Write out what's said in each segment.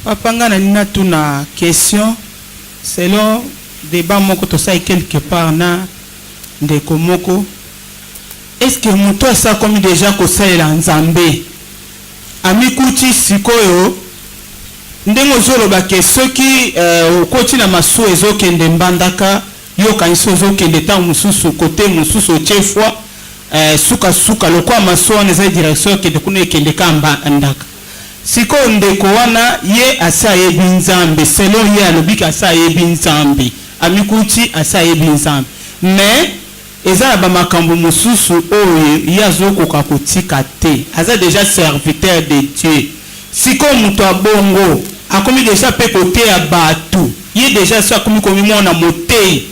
Papanga na nina tuna question selon débat moko to sai quelque part na ndeko moko. Est-ce que muto asa komi déjà ko salela nzambe? Amikuti sikoyo ndengo zolo ba ke soki okoti na masu ezokende mbandaka yo kanisi ezokende ta mususu côté mususu chefwa suka lokwa masu on eza direction ke de kuna ekende kamba ndaka. Siko ndeko wana ye asa yebi nzambe selon ye alobika asa yebi nzambe amikuti asa yebi nzambe mais eza ba makambo mususu oyo yazoko kakotika te aza déjà serviteur de Dieu. Siko muto abongo akomi déjà pe côté ya batu ye déjà so akomi komi mona mote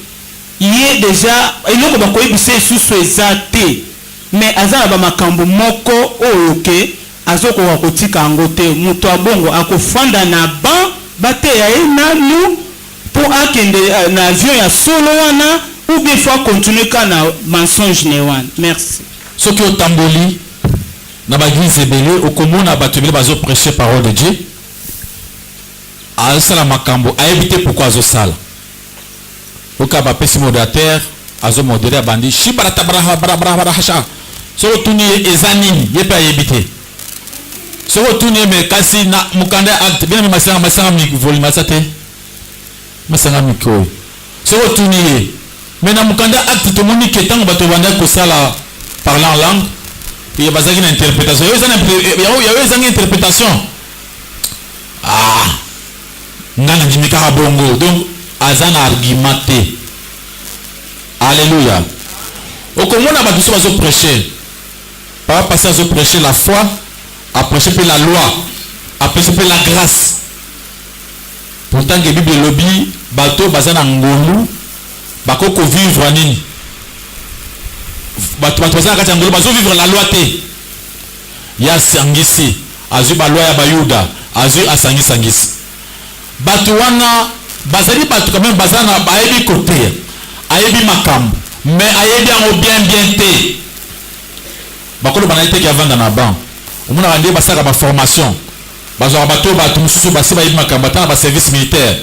ye déjà eloko bakoyebisa susu eza te mais aza ba makambo moko oyo ke azoko wakotika ngote muto abongo akofanda na ban bate ya nanu pour akende na avion ya solo wana ou bien faut continuer kana mensonge ne wana. Merci. Soki otamboli na baglise belé okomona batubele bazo prêcher parole de Dieu asala makambo a éviter pourquoi azo sala oka ba pesi modérateur azo modérer bandi shibara tabara hasha so tuni ezanini yepa éviter so tuni me kasi na mukanda acte bien masanga mi volume asate masanga mi ko so tuni mais na mukanda acte to moni ketango bato banda ko sala parler en langue et bazaki na interprétation yo ezangi interprétation ngana jimika bongo donc azana argumenté. Alléluia. Okomona ba biso bazo prêcher pas passer à prêcher la foi, à prêcher la loi, à prêcher la grâce. Pourtant que Bible lobby bato bazana ngolu bakoko vivre nini bato bazana kati ngolu bazo vivre la loi te ya sangisi azu ba loi ya bayuda azu asangisi bato wana bazali bato quand même bazana baebi côté ayebi makambo mais ayebi yango bien te bakolo banalité ki avanda na ban omona bande basaka ba formation bazwa bato bato mususu basi bayebi makambo ta ba service militaire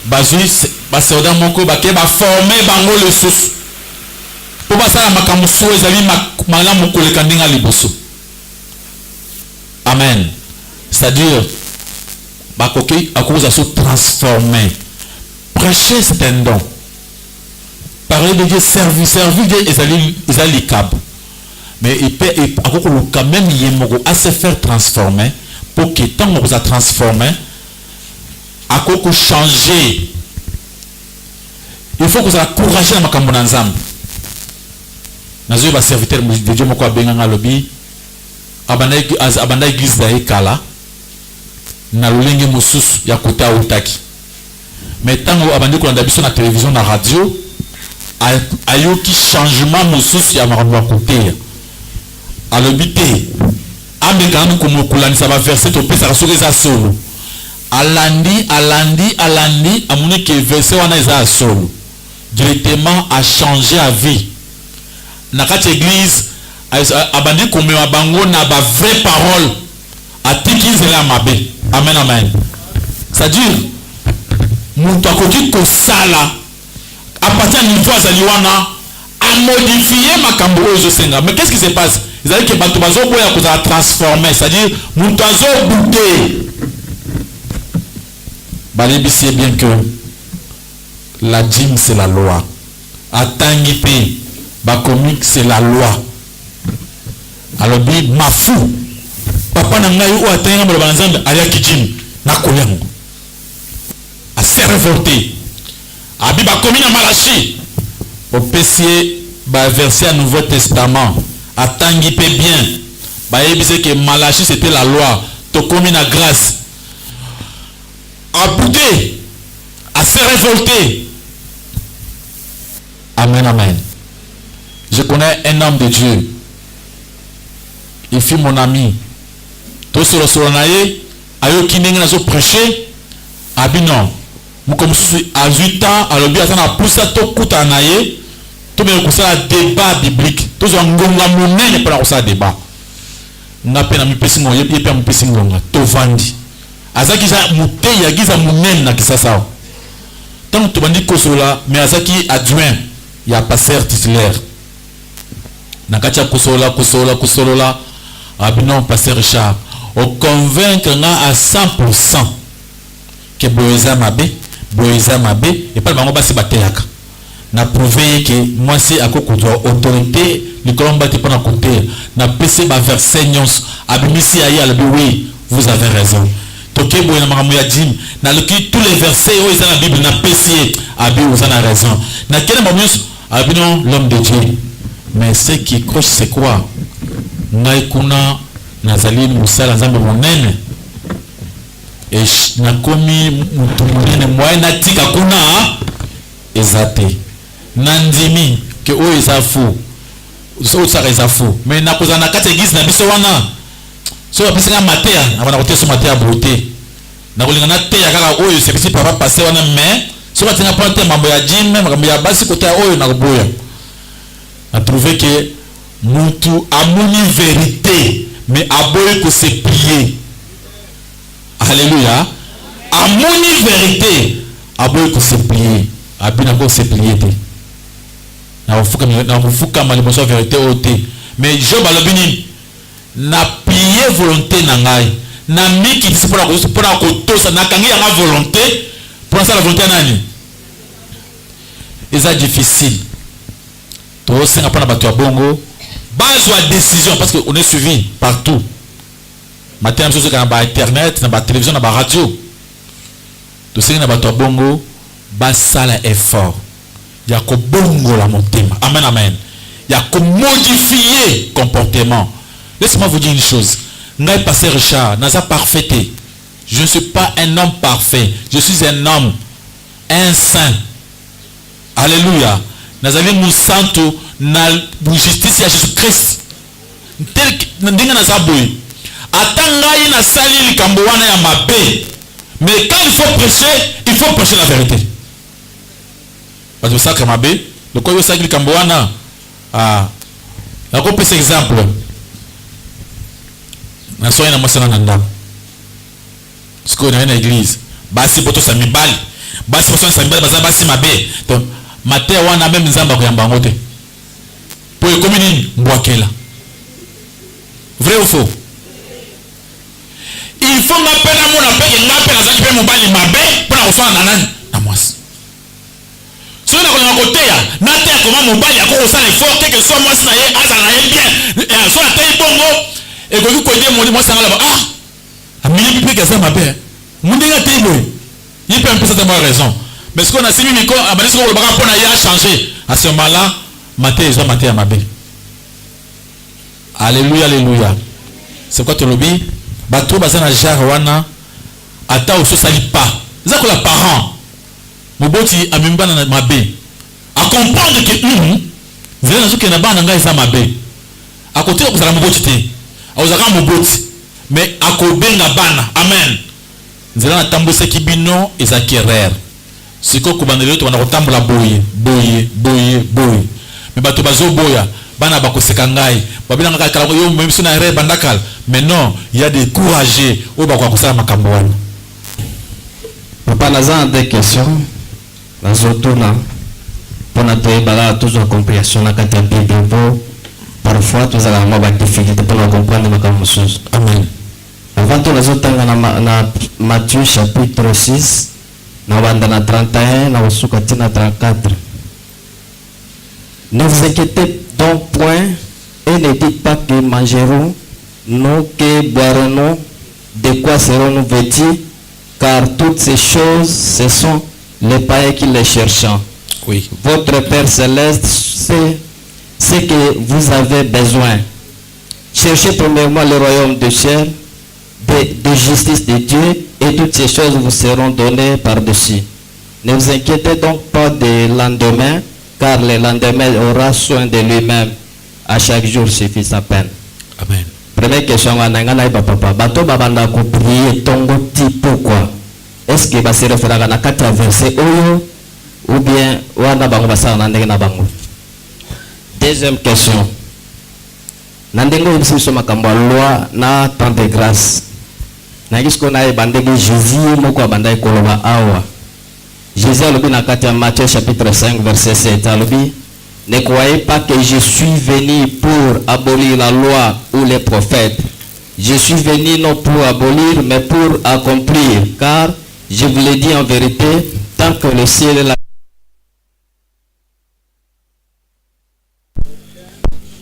bazui ba soldat moko ba former bango le sus po basala makambo so ezali malamu koleka ndinga liboso. Amen. C'est-à-dire bakoki akoza so transformer. Prêcher c'est un don. Parler de Dieu, servir Dieu ezali cab. Mais il peut quand même yemoko à se faire transformer pour que tant on vous a transformé akoko changer. Il faut que vous encourager na makambo na nzambe. Nazo ba serviteur de Dieu moko abenganga lobi abanda église da ekala na lolenge mususu ya kuta utaki. Mais tango abandi kolanda biso na télévision na radio ayoki changement mususu ya makambo ya koteya alobite amekanu komokulanisa ba verset to pesa soki eza solo alandi amoni ke verset wana eza solo directement a changé à vie na kati église abandi komema bango na ba vraie parole atiki nzela mabe. Amen. C'est-à-dire mutu akoki kosala à partir du niveau azaliwana a modifier makambo oyo senga. Mais qu'est-ce qui se passe? Ils allaient que bato bazo boya ko za transformer, c'est-à-dire mutu azo bouter. Balebi c'est bien que la dîme c'est la loi. Atangi pe ba comique c'est la loi. Alors bi mafou papa na ngai o atenga mo banzambe alia kijini na koyango a se révolter abi ba komi na Malachi au pesier ba verset à Nouveau Testament atangi pe bien ba yebise que Malachi c'était la loi to komi na grâce a bouder a se révolter. Amen. Je connais un homme de Dieu. Il fut mon ami. Tout sur le solanaye, ayoki ndenge nazo prêcher, abi non. Mukomu à 8 ans, alors bien ça na poussa to kuta naye, to me kusala débat biblique. To zo ngonga munene pour kusala débat. Na pena mi pesi ngo yepe mi pesi ngonga to vandi. azaki za muté ya giza munene na kisasa tant to bandi kosola mais azaki adjoint ya pasteur titulaire na kacha kosola abino pasteur Richard au convaincre nga à 100% que boeza mabe et pas bango basi bateyaka na prouver que moi c'est à côté autorité le colomba te pendant côté na PC ba verset nyons abimisi ayi alabi oui vous avez raison toke boye na makambo ya jim na loki tous les versets où ils ont la Bible na PC abi vous avez raison na kene ba nyons abino l'homme de Dieu mais ce qui coche c'est quoi ngai kuna nazali musala nzambe monene et nakomi mutu monene moye natika kuna ezate nandimi ke o eza fou so ça eza fou mais na kozana kati église na biso wana so ba pisinga matea abana kote so matea beauté na kolinga na te ya kaka oyo c'est petit papa passer wana mais so ba tinga pante mambo ya gym mambo ya basi kote oyo na koboya a trouvé que mutu amoni vérité mais aboye ko se plier. Alléluia. Amoni vérité aboye ko se plier. Abina ko se plier te. Na fuka maliboso vérité oté. Mais Job alobini na plier volonté na ngai. Na miki tisi pona ko tosa na kangi ya volonté pour ça la volonté nani. C'est difficile. To senga pona bato ya bongo. Base ou décision parce qu'on est suivi partout. Matin, nous sommes internet, dans la télévision, dans la radio. Tout ce qui est dans bongo, basa la effort. Il y a que bongo la montée. Amen, amen. Il y a que modifier comportement. Laissez-moi vous dire une chose. N'a pas passé Richard, n'a pas parfaité. Je ne suis pas un homme parfait. Je suis un homme, un saint. Alléluia. Nous avons nous santo na justice à Jésus-Christ. Tel ndinga na zaboy. Atangai na sali likambo wana ya mabe. Mais quand il faut prêcher la vérité. Parce que ça que mabe, le quoi yo sali likambo wana na ko pesa exemple. Na soya na masana nanda. Siko na église. Basi boto sa mibali. Basi boto sa mibali basi mabe. Donc maté wana même nzamba ko yamba ngote. Pour les communes, Mbouakela. Vrai ou faux? Il faut m'appeler à mon appel, m'appeler à ça, mon bali mabé, pour la refaire un an. À moi. Si on a un côté, n'a pas comment mon bali a commencé à l'effort, quel que soit moi, ça y est, ça y est bien. Et à soit la taille bongo, et que vous connaissez mon moi, ça va là-bas. Ah, à minimum, plus que ça, ma paix. Mon dégât, t'es beau. Il peut un peu certainement raison. Mais ce qu'on a signé, Nico, à Manisco, le rapport a changé. À ce moment-là, maté, ils ont maté à ma baie. Alléluia, alléluia. C'est quoi ton lobby? Bateau bazana jarwana ata au sali pas. C'est quoi la parent? Moboti amimba na ma baie. À comprendre que vous avez que na bana ngai za ma baie. À côté de ça moboti te. A uzaka moboti. Mais à kobenga bana. Amen. Nzela na tambose kibino ezakirer. Siko kubandele to wana kotambola boye. Mais bato bazo boya bana bakoseka ngai babina ngaka kala yo même si na re bandakal mais non il y a des courageux au bakwa kosala makambo wana. Papa naza des questions nazotuna pona toyebala toujours compréhension na kati ya Bible po parfois tozala ma ba difficulté pour comprendre makambo mosusu. Amen. Avant tout nazotanga na Matthieu chapitre 6 na banda na 31 na usuka tina 34. Ne vous inquiétez donc point et ne dites pas que mangerons, nous que boirons, de quoi serons-nous vêtus, car toutes ces choses, ce sont les païens qui les cherchent. Oui. Votre Père Céleste sait ce que vous avez besoin. Cherchez premièrement le royaume de ciel, de justice de Dieu, et toutes ces choses vous seront données par-dessus. Ne vous inquiétez donc pas des lendemains, car le lendemain aura soin de lui-même. À chaque jour suffit sa peine. Amen. Première question, papa. Bato babanda ko prier tongo ti pourquoi? Est-ce que va se référer à la 4 verset ou bien wana bango basa na ndenge na bango? Deuxième question. Na ndenge biso makambo loi na temps de grâce. Jésus a dit dans Matthieu chapitre 5 verset 7, ne croyez pas que je suis venu pour abolir la loi ou les prophètes. Je suis venu non pour abolir mais pour accomplir, car je vous l'ai dit en vérité, tant que le ciel et la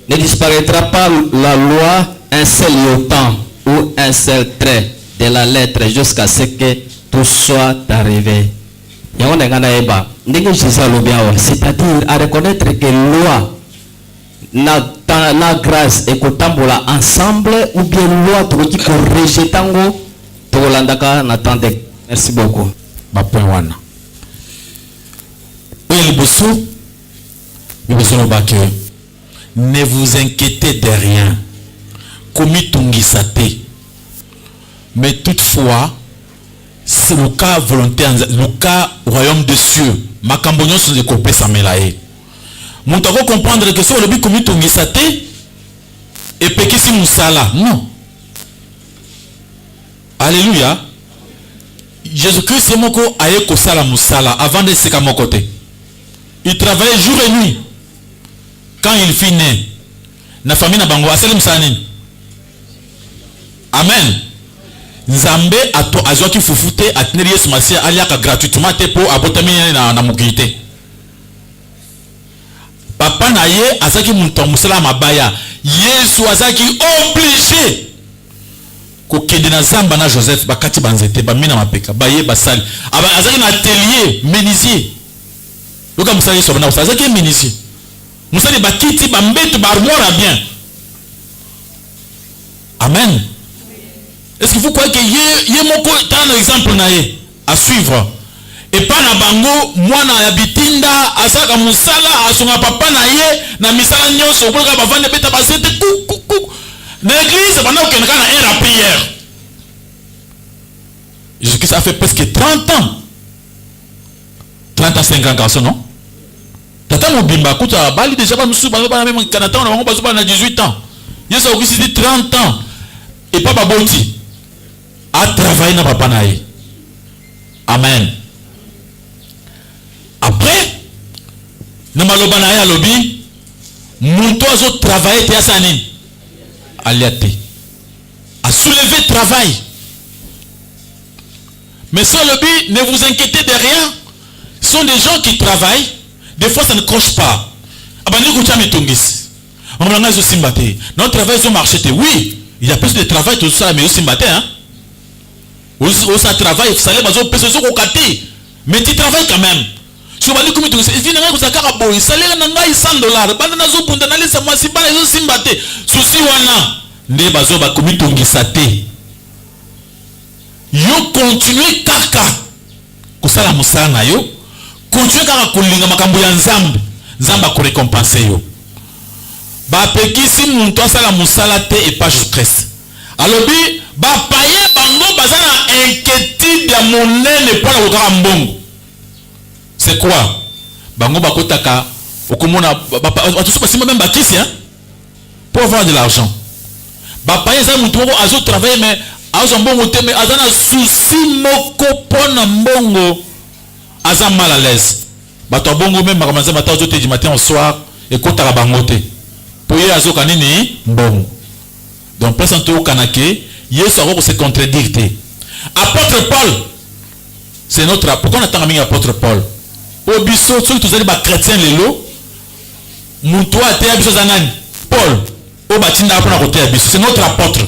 ne disparaîtra pas la loi un seul iota ou un seul trait de la lettre jusqu'à ce que tout soit arrivé. C'est-à-dire à reconnaître que loi la grâce et kotambola ensemble ou bien loi qui corrige tango to landaka n'attende. Merci beaucoup. Bapouana. Oui, ne vous inquiétez de rien. Komitungisate. Mais toutefois, c'est le cas volontaire, le cas royaume des cieux. Makambonyo sont des copains samelae. Mon tako comprendre que c'est le but komitungisate et pekisi musala. Non. Alléluia. Jésus-Christ c'est moko aye kosala musala avant de se mon côté. Il travaillait jour et nuit. Quand il finit, na famille na bango asali musani. Amen. Nzambe ato azwaki fufute atineri Yesu Masia aliaka gratuitement te po abotami na mokilité. Papa na ye azaki muto musala mabaya. Yesu azaki obligé kokende na zamba na Joseph bakati banzete ba mina mapeka baye basali. Aba azaki na atelier menuisier. Loka musala Yesu bana azaki menuisier. Musala bakiti ba mbetu ba armoire bien. Amen. Est-ce que vous croyez que yé moko un exemple nae à suivre et pas na bango mwana ya bitinda asaka musala asonga papa na ye na misala nyonso ko ka bavande beta basete ku na église pendant que na era prière. Jusque ça fait presque 30 ans. 35 ans garçon non? Tata mobimba kuta bali déjà ba musu ba même Canada na bango bazuba na 18 ans. Yeso ko dit 30 ans et papa boti a travaillé na papa naï. Amen. Après, na maloba naï a lobby, mon toiseau travaillé te asani. Aliate. A soulevé travail. Mais sans lobby, ne vous inquiétez de rien. Ce sont des gens qui travaillent. Des fois, ça ne croche pas. Abani kuchami tungis. On m'a dit simbate. Notre travail sur marché. Oui, il y a plus de travail tout ça, mais aussi simbate, hein. Ça travaille, ça les bateaux pèsent au côté, mais tu travailles quand même. Si on va dire comment tu sais, il vient de ça boy, ça les n'a $100. Bandana zo pour d'aller ça moi si pas les autres simbate. Souci wana, ne bazo ba komi tongisate. Yo continuer kaka. Kusala musana yo, continuer kaka kulinga makambo ya nzambe, nzamba ko récompenser yo. Ba pekisi muntu asala musala te et pas stress. Alors bi ba paye bango bazana inquiétude ya monene pour la kokaka mbongo. C'est quoi? Bango bakotaka okomona tout ça même bakisi hein pour avoir de l'argent. Ba paye ça mutu moko azo travailler mais azo mbongo te mais azana souci moko pona mbongo aza mal à l'aise. Bato bongo même makamza mata ozo te du matin au soir et kotaka bango te. Pour y azo kanini mbongo. Donc, présenté au Kanake, Yesu a se contredire. Apôtre Paul, c'est notre apôtre. Pourquoi on attend un apôtre Paul? Au biseau, ceux qui sont des chrétiens, les lots, Moutoua a été abisso Zanan. Paul, au bâtiment d'apôtre à côté abisso. C'est notre apôtre.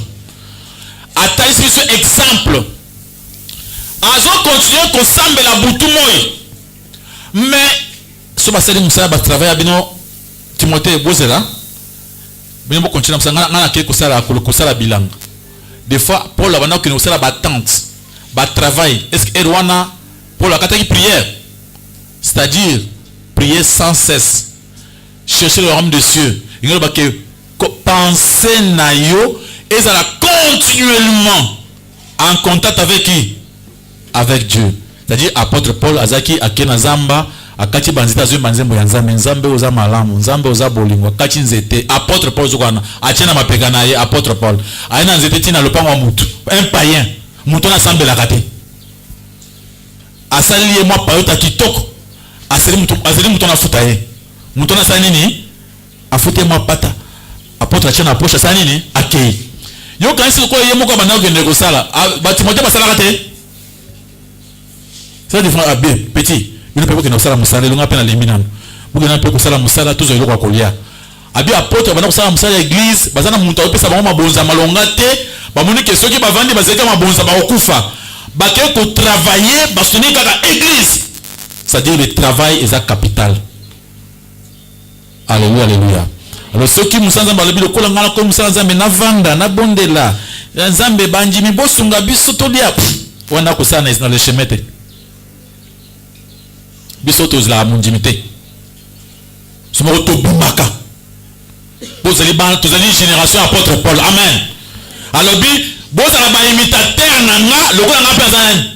Attends, ici, ce exemple. Azo continue qu'on semble la boutou moi. Mais, ce bassin de Moussa va travailler à Bino, Timothée et Bozera. Des fois, Paul a dit que battante, travail. Est-ce que Erwana, Paul a dit prière, c'est-à-dire prier sans cesse, chercher le royaume des cieux. Il a dit que penser nayo et ça continuellement en contact avec qui? Avec Dieu. C'est-à-dire apôtre Paul Azaki Akenazamba. Akati banzita zo manzembo ya nzambe nzambe oza malamu nzambe oza bolingo akati nzete apôtre Paul zokwana achena mapeka na ye apôtre Paul aina nzete tina lopango mutu un païen Moutona semble la rater. Asali et moi payota kitoko. Asali moutona futaye. Moutona sanini. Afute moi pata. Apôtre la tienne approche sanini. Akei. Yo quand c'est quoi yemo ko bana ogende ko sala. Ba Timothée basala rater. Ça défend abé petit. Il ne peut pas que nous sala musala longa pena leminano. Vous n'avez pas que sala musala tous les ko lia. Abi apôtre bana ko sala musala église, bazana muntu opesa ba mabonza malonga te. Ba moni que ceux qui ba vandi bazeka mabonza ba okufa. Ba ke ko travailler ba soutenir kaka église. C'est-à-dire le travail est la capitale. Alléluia, alléluia. Alors ceux qui musanza ba lebi lokola ngala ko musanza me na vanda na bondela. Nzambe banji mi bosunga biso to dia. Wana ko sana na le chemete. Biso to la mundimité. Somo to bumaka. Vous allez génération apôtre Paul. Amen. Alors bi vous allez imitateur nanga lokola nga personne.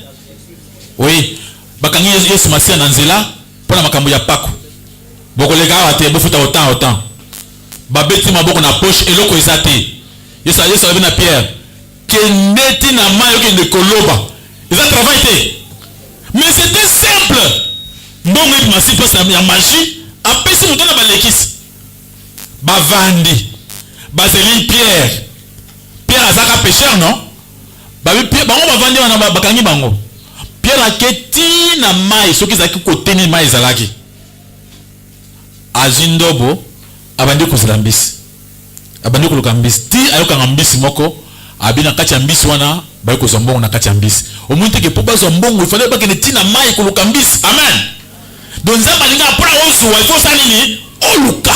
Oui. Bakangi Yesu masia na nzela pona makambo ya pako. Boko lega ate bofuta autant. Babeti maboko na poche eloko ezate. Yesu abi na Pierre. Keneti na mayo ke de koloba. Ils ont travaillé. Mais c'était simple. Mbongo et masi passe la magie. Apesi mutona balekisi. Bavandi. Bazeli Pierre azaka pécheur non? Pierre bango bavandi wana bakangi bango. Pierre aketi na mai soki zaki koteni mai zalaki. Azindobo abandi kozela mbisi. Abandi koluka mbisi. Ti ayoka mbisi moko abina kati ya mbisi wana bayi kozwa mbongo na kati ya mbisi. Omuntu ke po bazwa mbongo il fallait bakene ti na mai koluka mbisi. Amen. Donc nzamba linga apona ozuwa il faut ça nini? Oluka.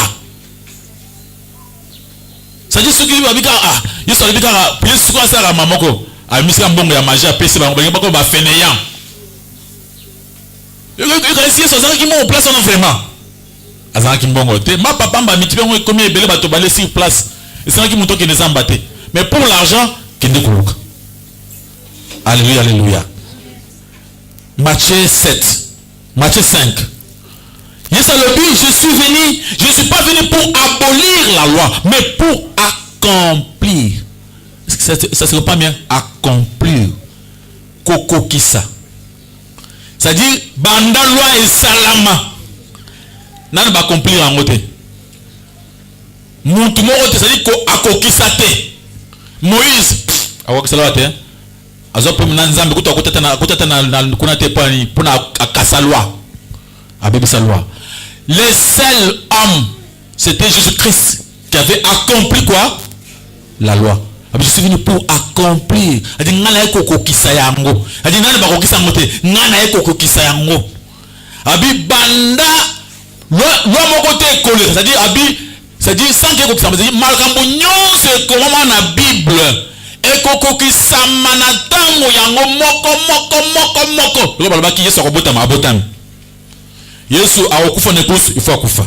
Ça dit ce qui va bika il sont bika plus quoi ça la mamoko a mis ça mbongo ya magie a pesi ba bako ba fainéant. Il essayer ça qui met en place en vraiment. Azana ki mbongo te ma papa mba mitipe ngo komi ebele bato balé sur place. Et c'est qui monto ki les embaté. Mais pour l'argent kende koluka. Alléluia alléluia. Matthieu 7. Matthieu 5. Yes, je ne suis pas venu pour abolir la loi, mais pour accomplir. Ça ne serait pas bien accomplir. Koko kisa. C'est-à-dire, banda loi et salama. N'a pas accomplir en côté. Moutou moro, c'est-à-dire akokisa te. Moïse. Akokisa loi te. Azopo mnanzambe kutata na kuna te pani pona akasa loi. Abébisa loi. Les seuls hommes, c'était Jésus-Christ qui avait accompli quoi? La loi. Je suis venu pour accomplir. Il dit ngana eko kokisa yango. Il dit nana ba kokisa ngote. Ngana eko kokisa yango. Abi banda loi moko te collé. C'est-à-dire sans que kokisa. C'est-à-dire malkambo nyonso comment na Bible. Eko kokisa manatango yango moko. Le balaba ki yeso robota ma botami. Yesu akufa na kusu il faut akufa.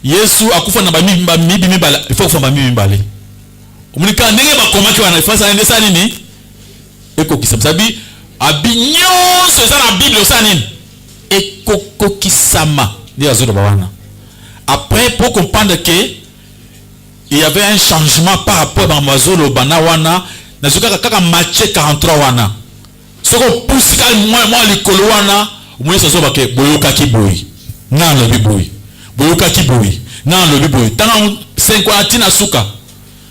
Yesu akufa na mibi mibala il faut kufa na mibi mibale. Umunika ndenge bakomaki wana ifasa ende sa nini? Eko kisabi abinyo so za na Bible sa nini? Eko kokisama ndio azodo bawana. Après pour comprendre que il y avait un changement par rapport à Mazolo banawana na zuka kaka Matthieu 43 wana. Soko pusika moi likolo wana Moïse soba ke boyoka ki boy na lobi boy boyoka ki boy na lobi boy tana 5 tina suka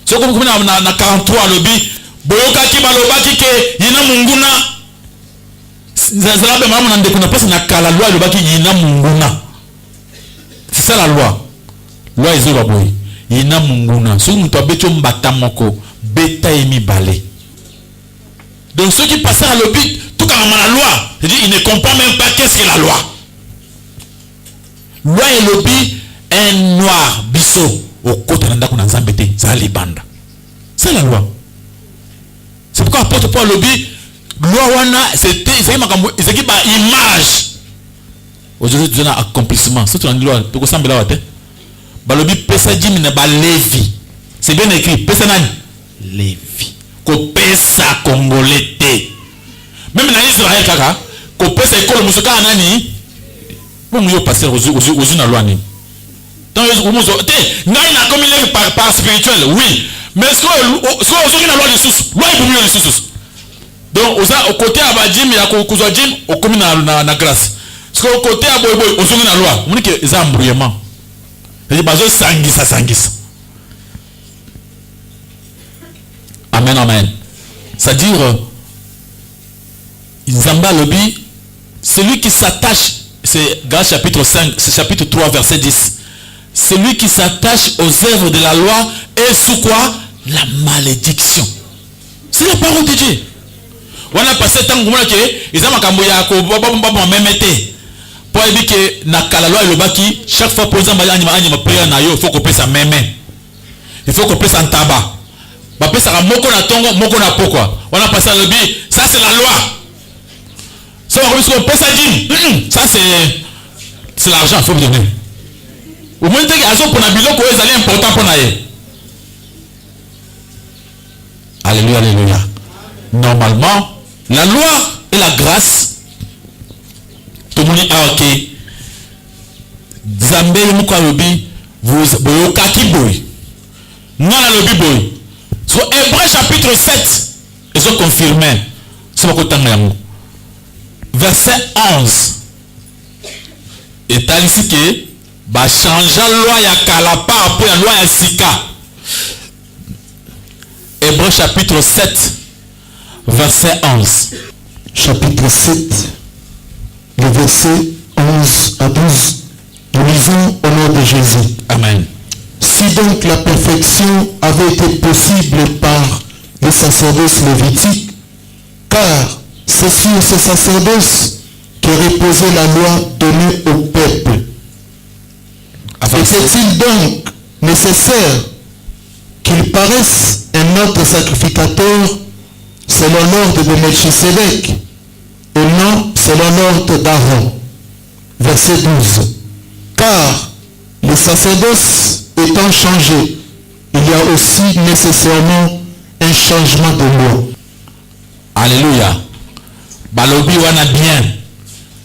soko ko na 43 lobi boyoka ki baloba ki ke yina munguna zalabe mama na ndeko na pesa na kala loi loba ki yina munguna. C'est ça la loi ezoba boy yina munguna so muto abeto mbata moko beta emi balé. Donc ceux qui passaient à l'obit, tout comme la loi, il ne comprend même pas qu'est-ce que la loi. Loi et l'obit, un noir, bisso, au côté de l'Anzambete, ça les bandes. C'est la loi. C'est pourquoi apôtre Paul l'obit, loi wana, c'était qui par image. Aujourd'hui, tu as un accomplissement. C'est une loi, tu as un loi. L'obit, pesa jimine, ba Lévi. C'est bien écrit, pesa nani? Lévi. Kopesa congolais te. Même na Israël kaka, kopesa école musuka nani? Bon yo passer aux na loi ni. Tant yo muso te, ngai na comme il par spirituel, oui. Mais ce que na loi de sous, loi ibumi de sous. Donc au côté à Badim, il y a Kouzwa Jim, au commun na grâce. Parce qu'au côté à Boy Boy, au son de la loi, on dit que c'est un embrouillement. C'est pas ça sanguis. Amen, amen. C'est-à-dire, Zamba Lobby, celui qui s'attache, c'est Galates chapitre 5, c'est chapitre 3, verset 10. Celui qui s'attache aux œuvres de la loi est sous quoi? La malédiction. C'est la parole de Dieu. On a passé tant que ils ont makamboya ko baba memete. Pour dire que na kala loi le baki chaque fois pour exemple anima prière na yo il faut qu'on passe meme. Il faut qu'on passe en tabac. Ba pesa ka moko na tongo moko na pokwa. On a passé le bi, ça c'est la loi. Ça va qu'on passe dit. Ça c'est l'argent il faut me donner. Au moins que azo pour na biloko ezali important pour na ye. Alléluia, alléluia. Normalement, la loi et la grâce, tout le monde a ok. Zambé mouka lobi, vous kaki boy. Non la lobi boy. Sur Hébreux chapitre 7, ils ont confirmé. C'est mon côté verset 11. Et t'as ici que, bah changer la loi ya kalapa après la loi ya sika. Hébreux chapitre 7, verset 11. Chapitre 7, le verset 11 à 12. Nous lisons au nom de Jésus. Amen. Si donc la perfection avait été possible par le sacerdoce lévitique, car c'est sur ce sacerdoce que reposait la loi donnée au peuple. Était-il donc nécessaire qu'il paraisse un autre sacrificateur selon l'ordre de Melchisédek et non selon l'ordre d'Aaron? Verset 12. Car le sacerdoce étant changé, il y a aussi nécessairement un changement de loi. Alléluia. Balobi wana bien.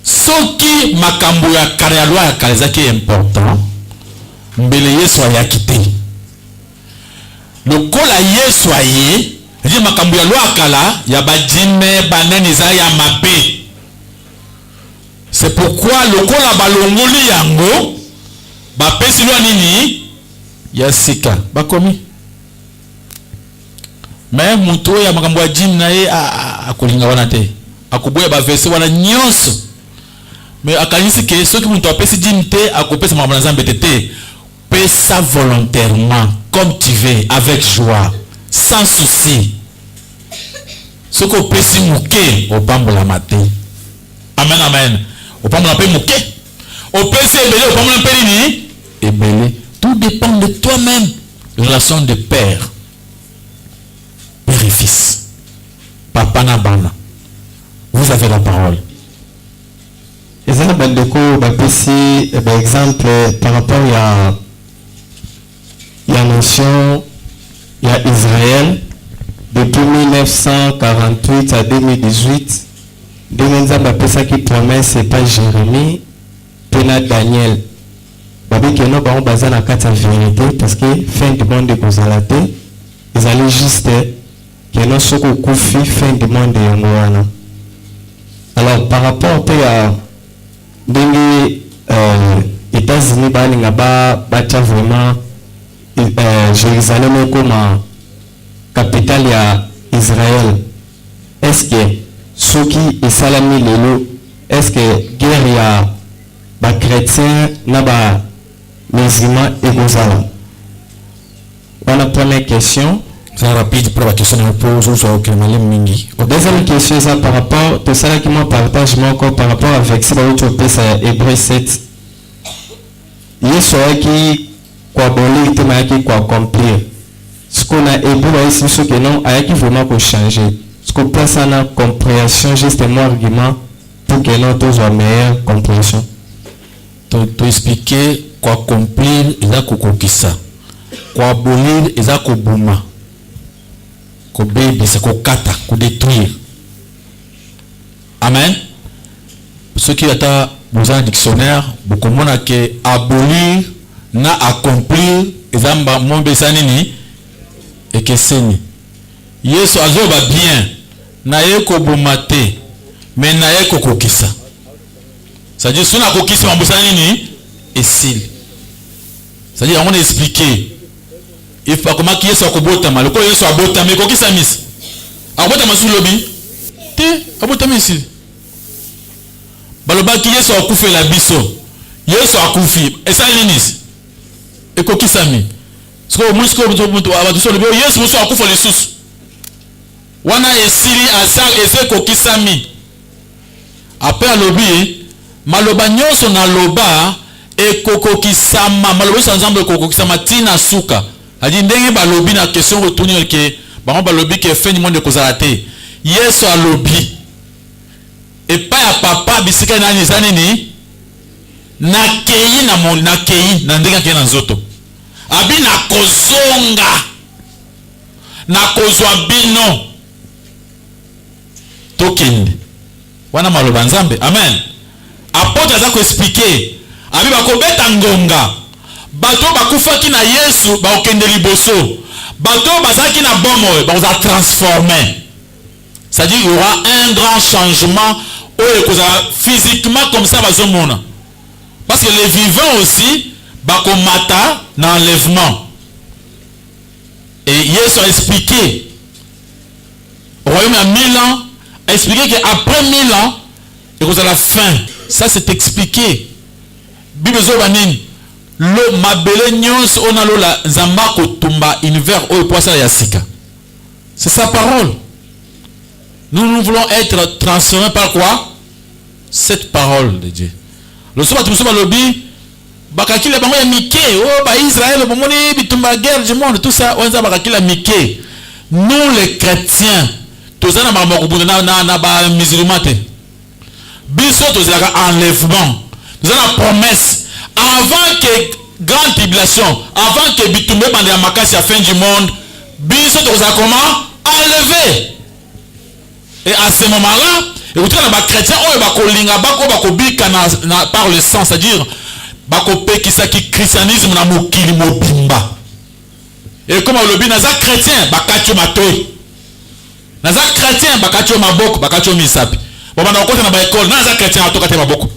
Soki makambo ya kare ya loi ya kalezaki important. Mbele Yesu ayakite. Lokola Yesu aye, je makambo ya loi kala ya bajime banene za ya mabe. C'est pourquoi lokola balongoli yango ba pesi loi nini ya sika bakomi. Mais muto ya makambo ya jim na ye akolinga wana te. Akuboya ba verset wana nyonso. Mais akanisi ke soki muto apesi jim te akopesa makambo na Nzambe te. Paie ça volontairement, comme tu veux, avec joie, sans souci. Ce qu'on peut si mouké, au pambola maté. Amen, amen. Au pambola paie mouké. Au peut si ébélé, au pambola paie ni ébélé. Tout dépend de toi-même. Relation de père, père et fils. Papa Nabana. Vous avez la parole. Exemple, par rapport à la notion, il y a Israël, depuis 1948 à 2018, ça qui promet, c'est pas Jérémie, Pena Daniel. Babi que nous avons basé la carte vérité parce que fin du monde de Gonzalate, ils allaient juste que nous sommes koufi fin du monde de Yamouana. Alors par rapport à les États-Unis, ils vraiment Jérusalem comme capitale d'Israël. Est-ce que ceux qui sont salami lelo, est-ce que guerre ya ba chrétien na ba musulman et gozala? On a première question. C'est rapide pour la question de pose ou soit aucun malin mingi. Deuxième question ça par rapport tout ça qui moi partage moi encore par rapport avec ça Hébreux 7. Yesu qui quoi bonler qui quoi accomplir. Ce qu'on a Hébreux ici ce que non a qui vraiment pour changer. Ce qu'on place en compréhension justement argument pour que nous tous ayons meilleure compréhension. Tu expliquer quoi accomplir et là kokokisa. Quoi abolir et là kobuma. Ko bébé c'est ko kata, ko détruire. Amen. Ceux qui ont besoin d'un dictionnaire, beaucoup de monde que abolir na accomplir ezamba mon besanini et que c'est ni. Yesu azoba bien naye koboma te mais naye kokokisa. C'est-à-dire si on a kokisa mambusa nini esili. C'est-à-dire on a expliqué il faut comment qui est sur kobota mal ko yeso abota mais kokisa mis abota masu lobi te abota misi baloba ki yeso akufe la biso yeso akufi esa nini e kokisa mi sko musko abatuso lobi yeso muso akufa lisusu wana esili asa ese kokisa mi après alobi maloba nyonso na loba e kokokisama maloba nyonso nzambe e kokokisama tina suka adi ndenge balobi na question retourner ke bango balobi ke fin du monde kozala te yesu alobi epai ya papa bisika nani eza nini nakei na ndenge akei na nzoto abi nakozonga nakozwa bino tokende wana maloba nzambe amen. Apôtre aza koexplike abi bakobeta ngonga bato bakufaki na yesu bakokende liboso bato bazaki na bomo bakoza transformer. C'est-à-dire il y aura un grand changement physiquement comme ça bazomona parce que les vivants aussi bakomata na enlèvement. Et Yesu a expliqué au royaume à 1000 ans a expliqué qu'après 1000 ans il y a la fin. Ça c'est expliqué. Bible zobanini lo mabele nyons onalo la nzamba kotumba univers o poisa ya sika. C'est sa parole. Nous voulons être transformés par quoi? Cette parole de Dieu. Le soir tu me lobi bakakila bango ya mike oh ba Israël bomoni bitumba guerre du monde tout ça on za bakakila mike. Nous les chrétiens tozana mamoko na ba musulmans te. Biso tozala enlèvement. Nous avons la promesse avant que grande tribulation, avant que bitumbe bande ya makasi à fin du monde, biso tozala comment enlevé. Et à ce moment-là, et vous trouvez les chrétiens oh bakolinga bakobika par le sang, c'est-à-dire bakopekisa ki christianisme na mokili mobimba. Et comme on le dit naza chrétien bakatio matoy. Naza chrétien bakatio maboko, bakatio misapi. Bon bana okota na ba école naza chrétien atokate maboko.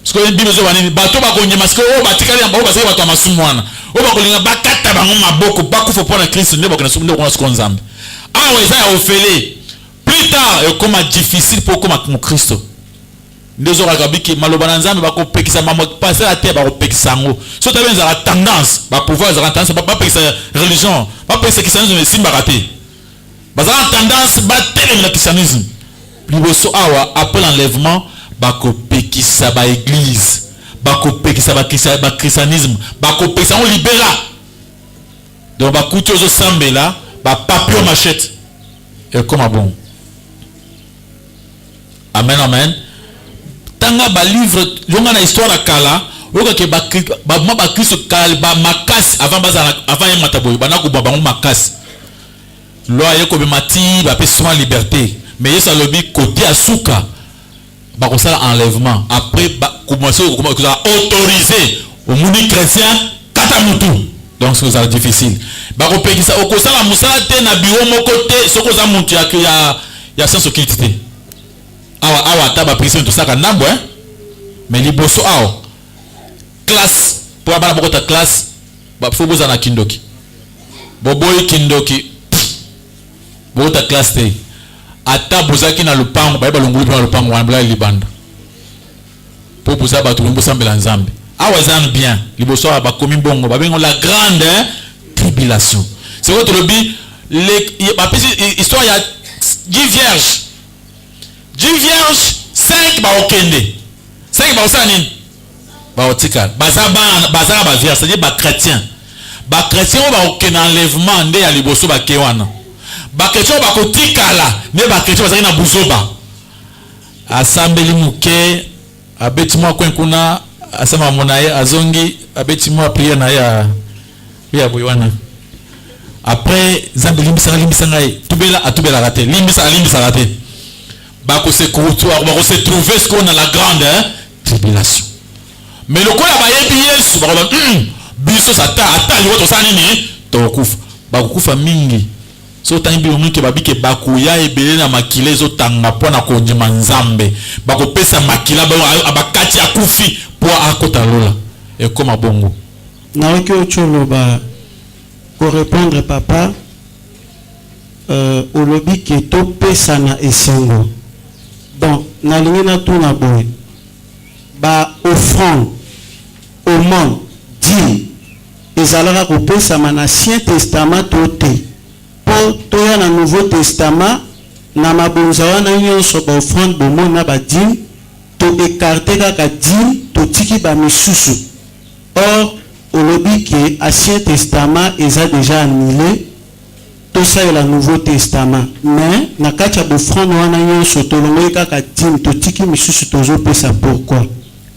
Parce que Bible zo banini bato bakonye parce que oh batikali amba basaki bato amasumwana. Oh bakolinga bakata bango maboko bakufa pona Christ ndebo kana sumne ko na nzambe. Ah ouais ça a offert. Plus tard comme difficile pour comme Christ. Ndezo rakabiki maloba na nzambe bakopekisa mamo passer la terre bakopekisa ngo. So tu as la tendance ba pouvoir za tendance ba pekisa religion, ba pekisa christianisme simba raté. Ba za tendance ba tele na christianisme. Liboso awa après l'enlèvement bakopekisa ba église, bakopekisa ba christianisme, bakopekisa on libéra. Donc bakuti ozo sambela ba papio machette. Et comme bon. Amen amen. Tanga ba livre longa na histoire ya kala oka ke ba Kristo kala ba makasi avant ya mataboy bana ko ba makasi loi yeko be mati ba pe soin liberté mais yesu alobi côté asuka ba ko sala enlèvement après ba commencer autoriser au monde chrétien kata mutu donc c'est difficile ba ko pekisa o ko sala musala te na biwo moko te soko za muntu ya sans occulté awa taba prison tout ça ka nambo hein mais liboso awa classe pour abana boko ta classe ba faut boza na kindoki boboy kindoki bo ta classe te ata bozaki na lupango ba balongoli na lupango wana bla libanda pour boza ba to mbosa mbela nzambe awa zan bien liboso ba komi bongo ba bengo la grande tribulation c'est votre lobby les histoire ya 10 vierges 10 vierges 5 ba okende 5 ba osani ba otika bazaba ba vierge c'est-à-dire ba chrétien ba okende enlèvement nde ya liboso ba kewana ba chrétien ba kotikala ne ba chrétien bazaki na buzoba asambeli muke abeti mwa kwenkuna asama monaye azongi abeti mwa prière na ya boywana après zambeli limbisa ngai tubela raté limbisa raté bako se trouver ce qu'on a la grande tribulation mais le ko la bayebi yesu bako biso sata ata yo to sani ni to kufa bako kufa mingi so tangi bi ke babi ke bakuya ebele na makile zo tanga pona ko ndima nzambe bako pesa makila ba abakati akufi po akota lola e koma bongo na oki ocholo ba ko répondre papa au lobby qui est au pesa na esengo donc na lingi na tuna boy ba offrande au monde dit ezalaka ko pesa na Ancien Testament toté pour toya na Nouveau Testament na mabonza wana nyonso ba offrande bomo na ba dîme to écarter kaka dîme to tiki ba misusu or au lobby qui est Ancien Testament eza déjà annulé tout ça est le Nouveau Testament mais na kati ya offrande wana nyonso to longoyi kaka dîme to tiki misusu tozo pesa pourquoi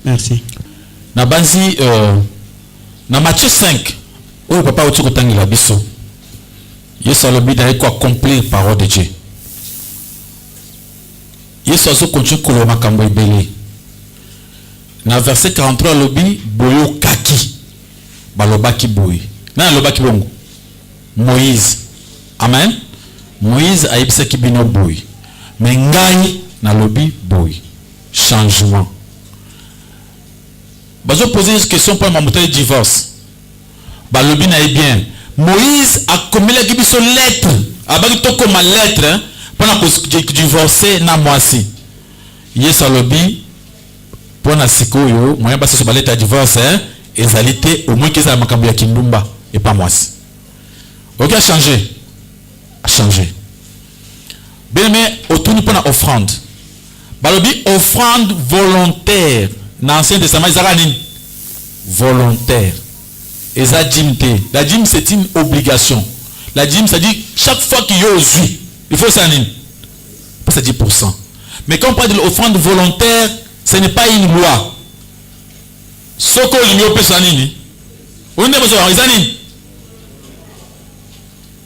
merci na banzi na Matthieu 5 oyo papa oti kotangela biso Yesu alobi na ko accomplir parole de Dieu. Yesu azo continue koloba makambo ebele. Na verset 43 alobi boyo kaki balobaki boyi. Na alobaki bongo Moïse. Amen. Moïse ayebisaki bino boyi. Mais ngai na lobi boyi. Changement. Bazo poser une question pour ma montagne de divorce. Balobi na bien. Moïse a commis la biso lettre. Abaki to comme lettre pour divorcer na mwasi. Yesu alobi pour na sikoyo moyen basi so ba lettre de divorce ezalité au moins que ça makambo ya kindumba et pas mwasi. OK a changé. A changé. Bien mais autour pour na offrande. Balobi offrande volontaire. Dans l'Ancien Testament, volontaire. Et ça dîme. La dîme, c'est une obligation. La dîme, ça dit chaque fois qu'il y a aussi, il faut ça. Pas ça 10%. Mais quand on parle de l'offrande volontaire, ce n'est pas une loi. Ce qu'on lui a ça on est besoin de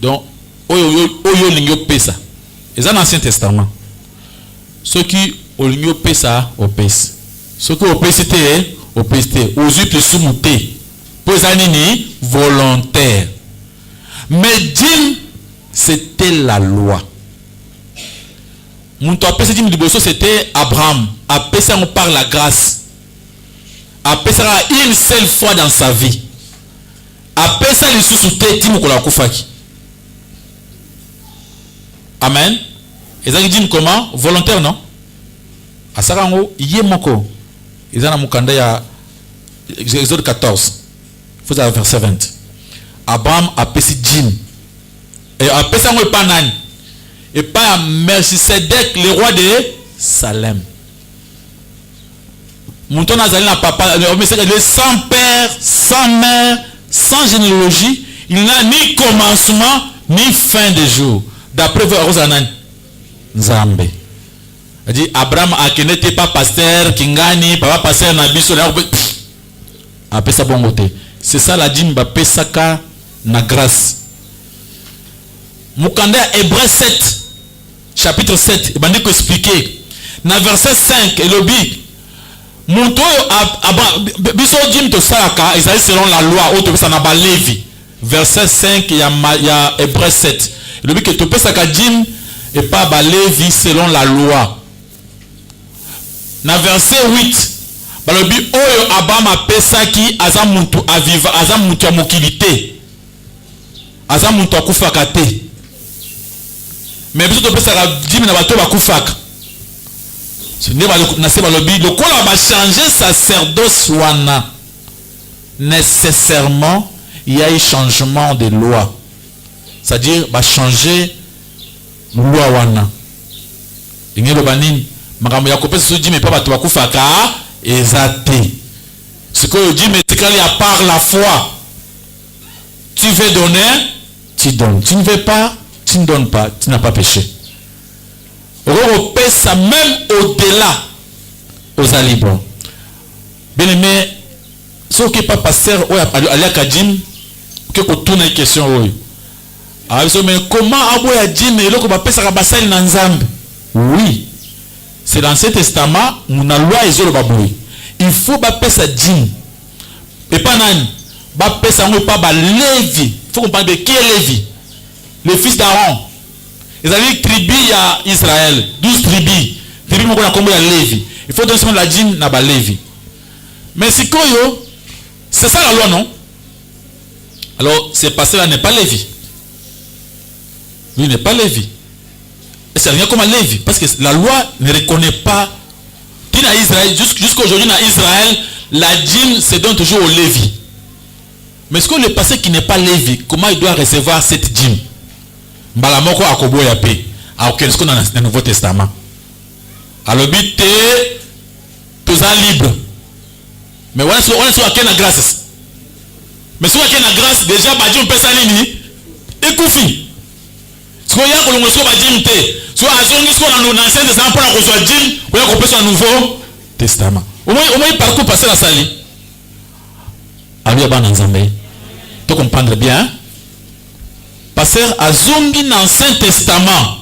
donc, oyo lingo pesa. Et ça dans l'Ancien Testament. Ceux qui ont lingo pesa au pesa. Ce que opécité, aux yeux sous-moutés, pour les années volontaire. Mais dîme, c'était la loi. Mon toit dîme du bosso, c'était Abraham. Après ça, on parle la grâce. Après ça, une seule fois dans sa vie. Après ça, les sous-soutés, dîme qu'on a koufaki. Amen. Et ça, dîme comment? Volontaire, non? À Sarango, yemoko. Ils ont mukanda ya Exode 14. Vous avez verset 20. Abraham a payé dîme. Et a payé ça pas nani. Et pas Melchisedec, le roi de Salem. Mouton Nazali n'a papa, le sans père, sans mère, sans généalogie, il n'a ni commencement ni fin de jour. D'après Rosanan Nzambe. Dit Abraham a n'était pas pasteur kingani papa pasteur na biso na après ça bon côté c'est ça la dîme ba pesaka na grâce mukanda Hébreux 7 chapitre 7 il m'a dit expliquer na verset 5 et lobi monto biso dîme to saka ils allaient selon la loi auto ça na ba Lévi verset 5 il y a Hébreux 7 lobi que to pesaka dîme et pas ba Lévi selon la loi. Na verset 8 balobi oyo Abraham apesaki aza muntu aviva aza muntu ya mokilité aza muntu akufaka te mais biso topesaka dîme na bato bakufaka nde na se balobi lokola ba changer sacerdoce wana nécessairement il y a un changement de loi, c'est-à-dire ba changer loi wana ingelo banini makambo ya kopesa so dîme pa bato bakufaka ezate ce que dit mais quand il y a par la foi tu veux donner tu donnes, tu ne veux pas tu ne donnes pas, tu n'as pas péché. On pesa même au-delà aux alibres bien aimé ce qui pas pasteur aller à kadim que ko tourner une question oui mais comment aboya dîme eloko ba pesa ka basali na nzambe oui. C'est dans l'Ancien Testament, on a loi et zolo baboui. Il faut bapper sa dîme. Et pas nan, bapper sa pas ba Lévi. Il faut qu'on parle de qui est Lévi. Le fils d'Aaron. Ils avaient tribu à Israël, 12 tribus. Tribu moko na kombo ya Lévi. Il faut donner la dîme na ba Lévi. Mais c'est quoi yo? C'est ça la loi, non? Alors, ce pasteur-là n'est pas Lévi. Lui n'est pas Lévi. Et c'est rien comme un Lévi. Parce que la loi ne reconnaît pas. Jusqu'à aujourd'hui, dans Israël, la dîme se donne toujours au Lévi. Mais est-ce que le pasteur qui n'est pas Lévi, comment il doit recevoir cette dîme? Balamoko akobo ya pe. A auquel ce qu'on a dans le Nouveau Testament. Alors, but tous libre. Mais on est sur la grâce. Mais si on a la grâce, déjà, on peut s'aligner. Et koufi. Si on a la grâce, si on a l'Ancien Testament pour la recevoir dîme, on a compris sur le Nouveau Testament. Au moins, il parcourt passer la salle. Alors, il y a un Zambé. Tu comprends bien? Passer à Zongi dans l'Ancien Testament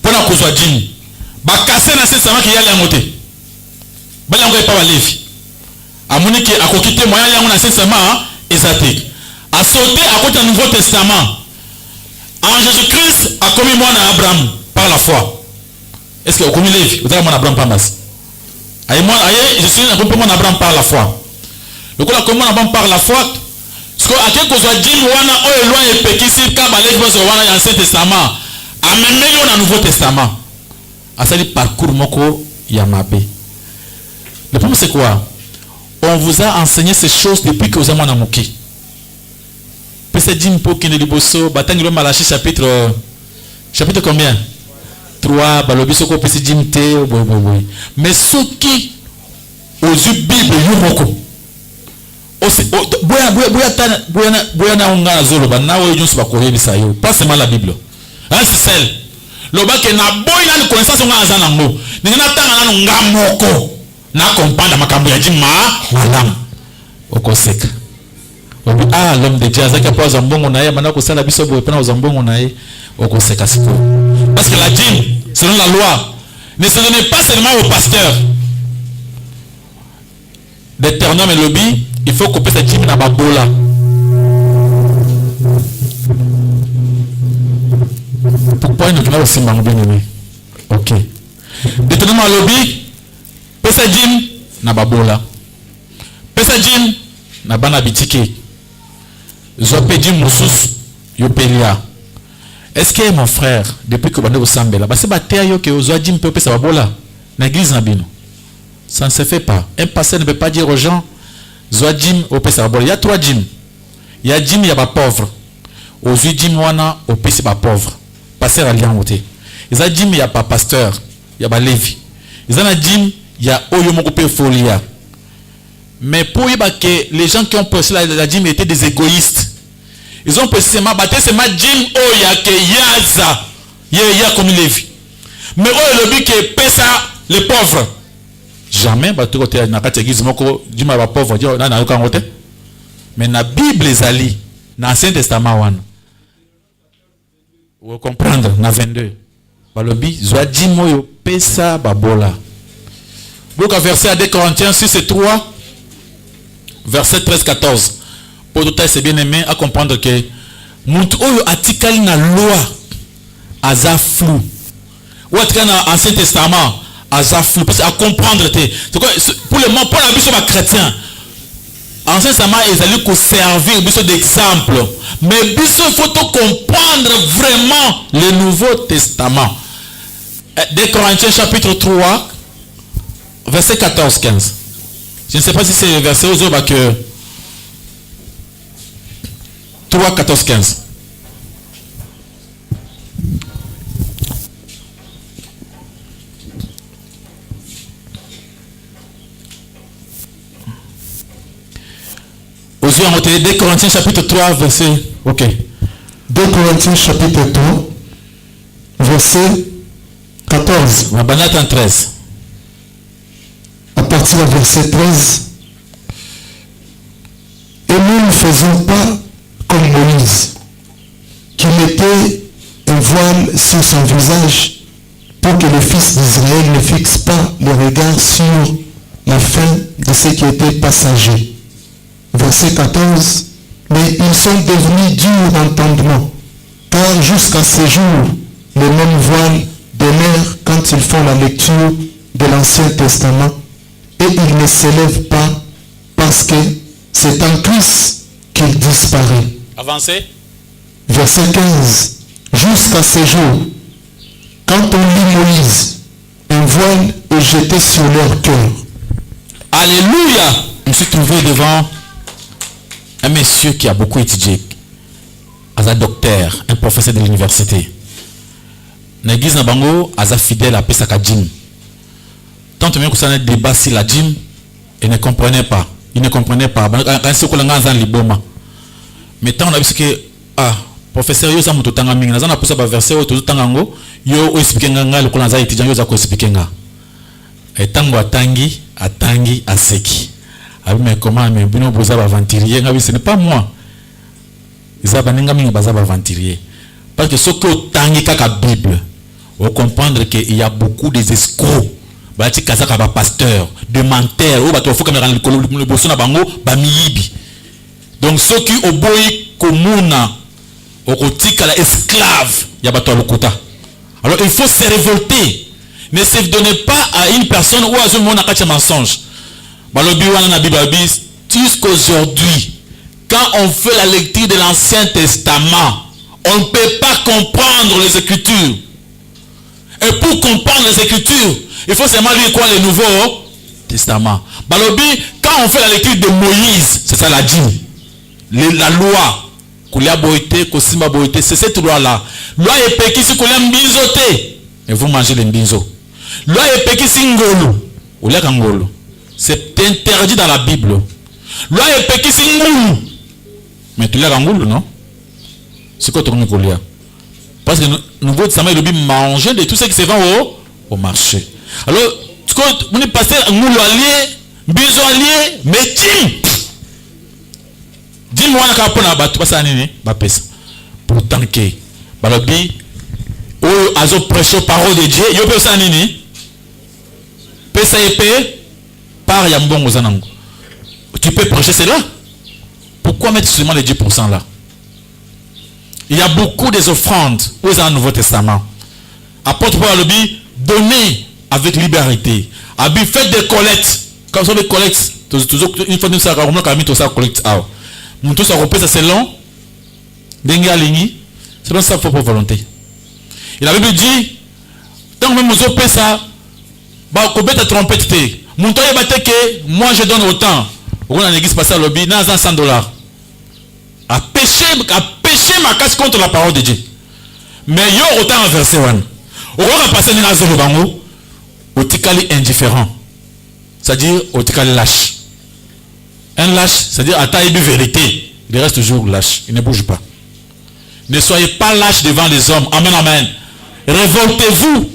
pour la recevoir dîme. Bah, casser dans l'Ancien Testament qui y a les motés. Bah, il n'y a pas de livre. À mon équipe, à côté de moi, il y a un Ancien Testament exaté. À sauter à côté du Nouveau Testament. En Jésus-Christ a commis moi à Abraham par la foi. Est-ce qu'il a commis Lévi? Vous avez mon Abraham par masse. Je suis un peu mon Abraham par la foi. Le coup, il a commis mon Abraham par la foi. Parce que à quelque chose, dit Wana, oh, loin et péquissi, car Balek, Wana, l'Ancien Testament. A même dans le Nouveau Testament. À ça, le parcours Moko Yamabe. Le problème, c'est quoi? On vous a enseigné ces choses depuis que vous avez Mouki. Peut-être dit pour qu'il y ait des bossos, bataille de Malachi chapitre combien? 3, Balobisoko, peut-être dit mais ce qui aux yeux Bible, Yumoko. Pas seulement la Bible. C'est celle. Le bac est na boy na le connaissance on a zanango. N'ina tanga na ngamoko. Na comprendre makambo ya jima malam. Okoseka. Ah, l'homme de Dieu, Zaka pas zambongo na ye, maintenant que ça la biso boy pena zambongo na ye, okoseka siko. Parce que la dîme, selon la loi, ne se donne pas seulement au pasteur. D'Éternel et lobby, il faut couper cette dîme na babola. Pourquoi nous tenons aussi bien aimé? Ok. D'Éternel et lobby, pesa dîme na babola. Pesa dîme na bana bitike. Zopedi Moussous, Yopelia. Est-ce que mon frère, depuis que vous avez sambe là, c'est bataille que vous avez dit que ça va bola. L'église n'abino. Ça ne se fait pas. Un pasteur ne peut pas dire aux gens, Zoadim au pesa va bola. Il y a 3 dîmes. Il y a dîmes, il y a pas pauvre. Aux yeux dîmes wana au pesa pas pauvre. Pasteur a lien côté. Il y a dîmes, il y a pas pasteur, il y a pas lévi. Il y a dîmes, il y a oyo mokopé folia. Mais pour que les gens qui ont posé la dîme étaient des égoïstes. Ils ont posé ma bataille, c'est ma dîme, oh ya que yaza, ya comme Lévi. Mais oh le but que pesa les pauvres. Jamais bateau côté na kati église moko dîme ba pauvre dire na ka côté. Mais na Bible ezali, na Ancien Testament wana. Vous comprendre na 22. Ba le but zwa dîme yo pesa babola. Donc verset à 2 Corinthiens 6 et 3. Verset 13-14. Pour tout à c'est bien aimé à comprendre que Mount Oyo atikali na loi aza flou. Ou atikali na Ancien Testament aza flou. Parce à comprendre pour le moment, pour la biso chrétien, Ancien Testament ils allaient qu'on servir biso d'exemple. Mais biso il faut comprendre vraiment le Nouveau Testament. 2 Corinthiens chapitre 3 verset 14-15. Je ne sais pas si c'est le verset aux autres que 3, 14, 15. Aux yeux en 2 Corinthiens chapitre 3 verset. Ok. 2 Corinthiens chapitre 3 verset 14. Ma banate en 13. À partir du verset 13. Et nous ne faisons pas comme Moïse, qui mettait un voile sur son visage pour que le fils d'Israël ne fixe pas le regard sur la fin de ce qui était passager. Verset 14. Mais ils sont devenus durs d'entendement, Car jusqu'à ce jour, les mêmes voiles demeurent quand ils font la lecture de l'Ancien Testament et ils ne s'élèvent pas parce que c'est en Christ qu'il disparaît. Avancez. Verset 15. Jusqu'à ce jour, quand on lit Moïse, un voile est jeté sur leur cœur. Alléluia. Je me suis trouvé devant un monsieur qui a beaucoup étudié, un docteur, un professeur de l'université. L'église Nabango a fidèle à Pesaka Jim. Tant que ça a débat sur la Jim, il ne comprenait pas. Il ne comprenait pas. Mais tant on a vu que professeur yo samu totanga mingi na zana posa ba verset o totanga ngo yo o expliquer nga le kolanza étudiant yo za ko expliquer nga. Et tango atangi aseki. Abi mais comment mais bino boza ba ventilier nga ce n'est pas moi. Ils abaninga mingi baza ba ventilier. Parce que ce que tangi kaka Bible, on comprendre que il y a beaucoup des escrocs. Ba ti kazaka ba pasteur, de menteurs, o ba to foka mera le bosso na bango ba miyibi. Donc ceux qui oboyi komuna okotika la esclave ya bato lokuta. Alors il faut se révolter. Ne se donnez pas à une personne ou à ce moment à mensonge. Jusqu'aujourd'hui, quand on fait la lecture de l'Ancien Testament, on ne peut pas comprendre les Écritures. Et pour comprendre les Écritures, il faut seulement lire quoi le Nouveau Testament. Quand on fait la lecture de Moïse, c'est ça la dit. La loi. C'est cette loi-là. Loi est péki si kolia mbinzote. Et vous mangez les mbinzo. Loi est péki si ngolo. C'est interdit dans la Bible. Loi est péki si ngolo. Mais tu l'as ngolo, non? C'est quoi ton kolia? Parce que nous voulons savoir manger de tout ce qui se vend au marché. Alors, vous ne passez ngolo allié, mbinzo allié, mais tim. Dis-moi pourtant que balobi ou azo prêcher parole de Dieu yo pe ça nini pesa épée par yambongo zanango. Tu peux prêcher cela. Pourquoi mettre seulement les 10% là? Il y a beaucoup des offrandes aux un Nouveau Testament. Apôtre Paul balobi donner avec liberté. Abi faites des collectes. Comme ça des collectes toujours une fois nous ça on a mis tout ça collecte. Mon tout ça repose selon dengue aligné selon sa propre volonté. Et la Bible dit tant même nous opé ça ba ko beta trompette té mon to yebate que moi je donne autant on a l'église passer lobby na 100 $. À pécher ma casse contre la parole de Dieu. Mais yo autant en verset 1 on va passer na zolo bango otikali indifférent. C'est-à-dire otikali lâche. Un lâche, c'est-à-dire à taille de vérité, il reste toujours lâche, il ne bouge pas. Ne soyez pas lâche devant les hommes. Amen, amen. Révoltez-vous.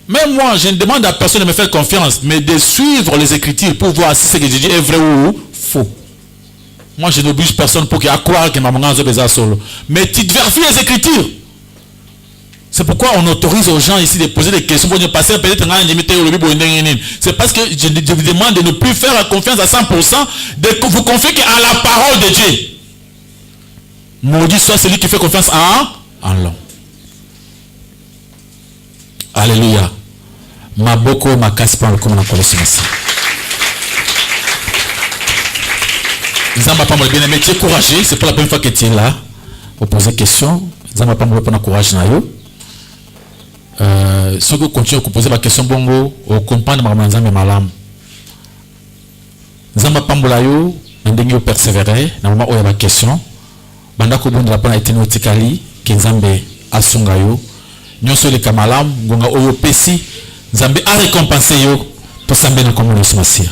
Même moi, je ne demande à personne de me faire confiance, mais de suivre les Écritures pour voir si ce que je dis est vrai ou faux. Moi, je n'oblige personne pour qu'il croire que ma maman a solo. Mais tu vérifies les Écritures. C'est pourquoi on autorise aux gens ici de poser des questions pour ne passer peut-être un limité au lobby. C'est parce que je vous demande de ne plus faire confiance à 100%, de vous confier qu'à la parole de Dieu. Maudit soit celui qui fait confiance en l'homme. Alléluia. Maboko makasi par le comme on a collé ici. Zamba pas bien aimé, tu es courageux, c'est pas la première fois que tu es là pour poser question. Zamba pas bien courage na yo. Ceux qui continuent à poser la question bongo au comprendre ma manzambe malam. Zamba pambola yo ndenge persévérer na moment où il y a la question. Banda ko bonda pa na etino tikali kenzambe asunga yo. Nyonso le kamalam gonga oyo pesi Nzambe a récompensé yo pour sambe na komo le masia.